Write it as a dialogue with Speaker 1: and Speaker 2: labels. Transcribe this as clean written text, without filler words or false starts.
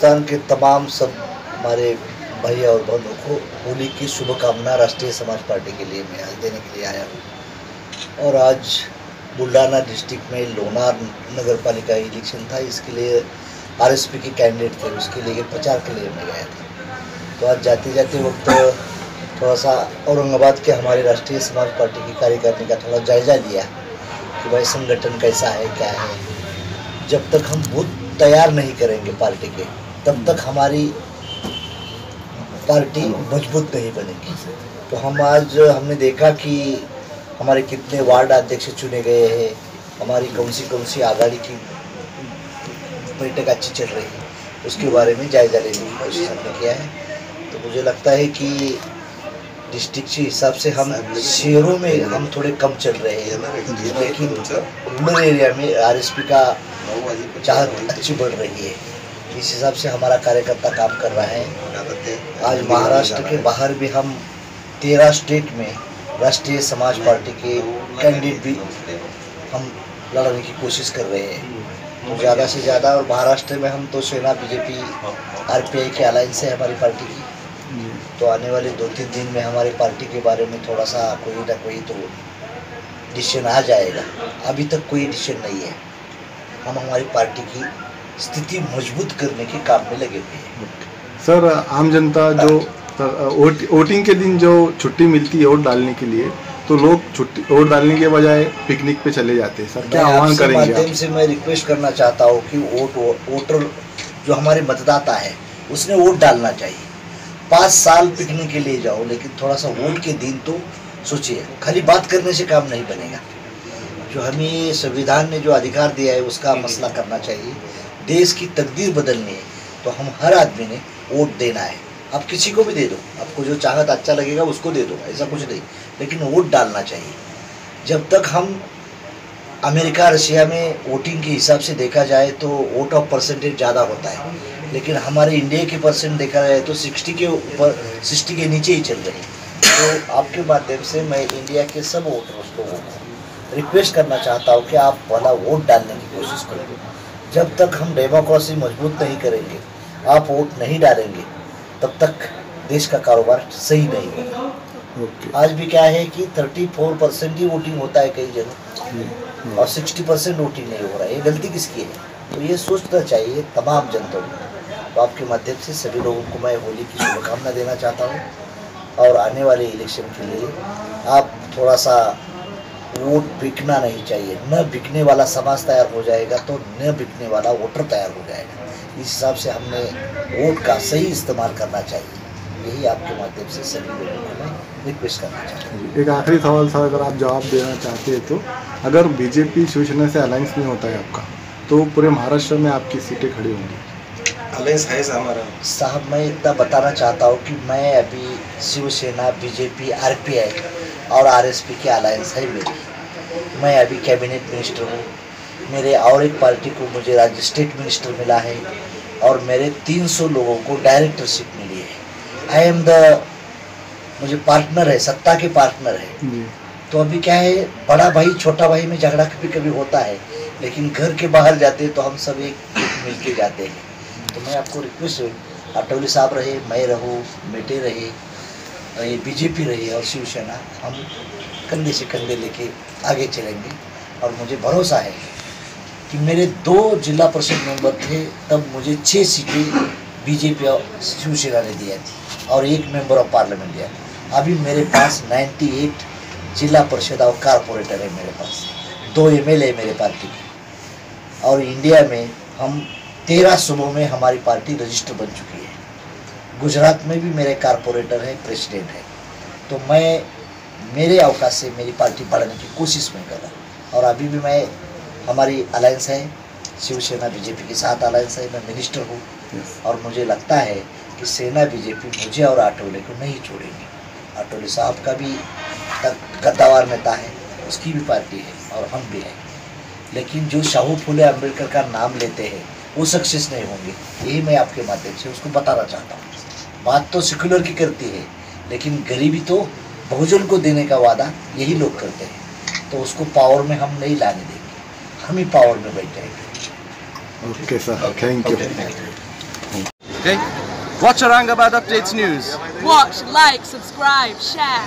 Speaker 1: हिंदुस्तान के तमाम सब हमारे भाई और बहनों को होली की शुभकामना राष्ट्रीय समाज पार्टी के लिए मैं आज देने के लिए आया हूँ। और आज बुल्ढाना डिस्ट्रिक्ट में लोनार नगर पालिका इलेक्शन था, इसके लिए आरएसपी के कैंडिडेट थे, उसके लिए प्रचार के लिए मैं गया था। तो आज जाते जाते वक्त थोड़ा सा औरंगाबाद के हमारे राष्ट्रीय समाज पार्टी की कार्यकारिणी का थोड़ा जायज़ा लिया कि भाई संगठन कैसा है, क्या है। जब तक हम बूथ तैयार नहीं करेंगे पार्टी के, तब तक हमारी पार्टी मजबूत नहीं बनेगी। तो हमने देखा कि हमारे कितने वार्ड अध्यक्ष चुने गए हैं, हमारी कौन सी आघाड़ी की बैठक अच्छी चल रही है, उसके बारे में जायज़ा लेने की कोशिश हमने किया है। तो मुझे लगता है कि डिस्ट्रिक्ट के हिसाब से हम शहरों में हम थोड़े कम चल रहे हैं, लेकिन रूरल एरिया में आरएसपी का चाहत अच्छी बढ़ रही है। इस हिसाब से हमारा कार्यकर्ता काम कर रहा है। आज महाराष्ट्र के बाहर भी हम 13 स्टेट में राष्ट्रीय समाज पार्टी के कैंडिडेट भी हम लड़ने की कोशिश कर रहे हैं, तो ज़्यादा से ज़्यादा। और महाराष्ट्र में हम तो सेना बीजेपी आरपीआई के अलायंस है हमारी पार्टी की। तो आने वाले 2-3 दिन में हमारी पार्टी के बारे में थोड़ा सा कोई ना कोई तो डिसीजन आ जाएगा। अभी तक कोई डिसीजन नहीं है। हम हमारी पार्टी की स्थिति मजबूत करने के काम में लगे हुए हैं।
Speaker 2: सर, आम जनता जो वोटिंग के दिन जो छुट्टी मिलती है वोट डालने के लिए, तो लोग वोट डालने के बजाय पिकनिक पे चले जाते हैं। सर, क्या आह्वान करेंगे?
Speaker 1: माध्यम से मैं रिक्वेस्ट करना चाहता हूँ कि वोटर जो हमारे मतदाता है उसने वोट डालना चाहिए। 5 साल पिकनिक के लिए जाओ, लेकिन थोड़ा सा वोट के दिन तो सोचिए। खाली बात करने से काम नहीं बनेगा। जो हमें संविधान ने जो अधिकार दिया है उसका मसला करना चाहिए। देश की तकदीर बदलनी है तो हम हर आदमी ने वोट देना है। आप किसी को भी दे दो, आपको जो चाहत अच्छा लगेगा उसको दे दो, ऐसा कुछ नहीं, लेकिन वोट डालना चाहिए। जब तक हम अमेरिका रशिया में वोटिंग के हिसाब से देखा जाए तो वोट ऑफ परसेंटेज ज़्यादा होता है, लेकिन हमारे इंडिया के परसेंट देखा जाए तो 60 के ऊपर 60 के नीचे ही चल रही है। तो आपके माध्यम से मैं इंडिया के सब वोटर्स को रिक्वेस्ट करना चाहता हूँ कि आप वाला वोट डालने की कोशिश करें। जब तक हम डेमोक्रेसी मजबूत नहीं करेंगे, आप वोट नहीं डालेंगे, तब तक देश का कारोबार सही नहीं होगा। आज भी क्या है कि 34% ही वोटिंग होता है कई जगह और 60% वोटिंग नहीं हो रहा है। ये गलती किसकी है? तो ये सोचना चाहिए तमाम जनता को। तो आपके माध्यम से सभी लोगों को मैं होली की शुभकामना देना चाहता हूँ। और आने वाले इलेक्शन के लिए आप थोड़ा सा वोट बिकना नहीं चाहिए। न बिकने वाला समाज तैयार हो जाएगा तो न बिकने वाला वोटर तैयार हो जाएगा। इस हिसाब से हमने वोट का सही इस्तेमाल करना चाहिए। यही आपके माध्यम से सभी लोगों को मैं रिक्वेस्ट करना चाहता हूँ।
Speaker 2: एक आखिरी सवाल था, अगर आप जवाब देना चाहते हैं तो, अगर बीजेपी शिवसेना से अलायंस नहीं होता है आपका, तो पूरे महाराष्ट्र में आपकी सीटें खड़ी होंगी?
Speaker 3: अलायंस है हमारा
Speaker 1: साहब। मैं इतना बताना चाहता हूँ कि मैं अभी शिवसेना, बीजेपी, आरपीआई और आरएसपी के अलायंस है मेरी। मैं अभी कैबिनेट मिनिस्टर हूँ। मेरे और एक पार्टी को मुझे राज्य स्टेट मिनिस्टर मिला है और मेरे 300 लोगों को डायरेक्टरशिप मिली है। आई एम द मुझे पार्टनर है, सत्ता के पार्टनर है। तो अभी क्या है, बड़ा भाई छोटा भाई में झगड़ा कभी होता है, लेकिन घर के बाहर जाते हैं तो हम सब एक मिल के जाते हैं। तो मैं आपको रिक्वेस्ट है, आठवले साहब रहे, मैं रहूँ, बेटे रहे, बीजेपी रही और शिवसेना, हम कंधे से कंधे लेके आगे चलेंगे। और मुझे भरोसा है कि मेरे 2 जिला परिषद मेंबर थे, तब मुझे 6 सीटें बीजेपी और शिवसेना ने दिया थी और 1 मेंबर ऑफ पार्लियामेंट दिया। अभी मेरे पास 98 जिला परिषद और कारपोरेटर है मेरे पास, 2 एमएलए मेरे पार्टी की। और इंडिया में हम 13 सूबों में हमारी पार्टी रजिस्टर बन चुकी है। गुजरात में भी मेरे कारपोरेटर है, प्रेसिडेंट है। तो मैं मेरे अवकाश से मेरी पार्टी बढ़ाने की कोशिश में कर रहा हूँ। और अभी भी मैं हमारी अलायंस है, शिवसेना बीजेपी के साथ अलायंस है। मैं मिनिस्टर हूँ और मुझे लगता है कि सेना बीजेपी मुझे और आठवले को नहीं छोड़ेंगे। आठवले साहब का भी कद्दावर नेता है, उसकी भी पार्टी है और हम भी हैं, लेकिन जो शाहू फुले अम्बेडकर का नाम लेते हैं वो सक्सेस नहीं होंगे। यही मैं आपके माध्यम से उसको बताना चाहता हूँ। बात तो सेक्युलर की करती है, लेकिन गरीबी तो बहुजन को देने का वादा यही लोग करते हैं। तो उसको पावर में हम नहीं लाने देंगे, हम ही पावर में बैठ जाएंगे।
Speaker 2: Okay sir, thank you.
Speaker 3: Okay? Watch Aurangabad Updates News.
Speaker 4: Watch, like, subscribe, share.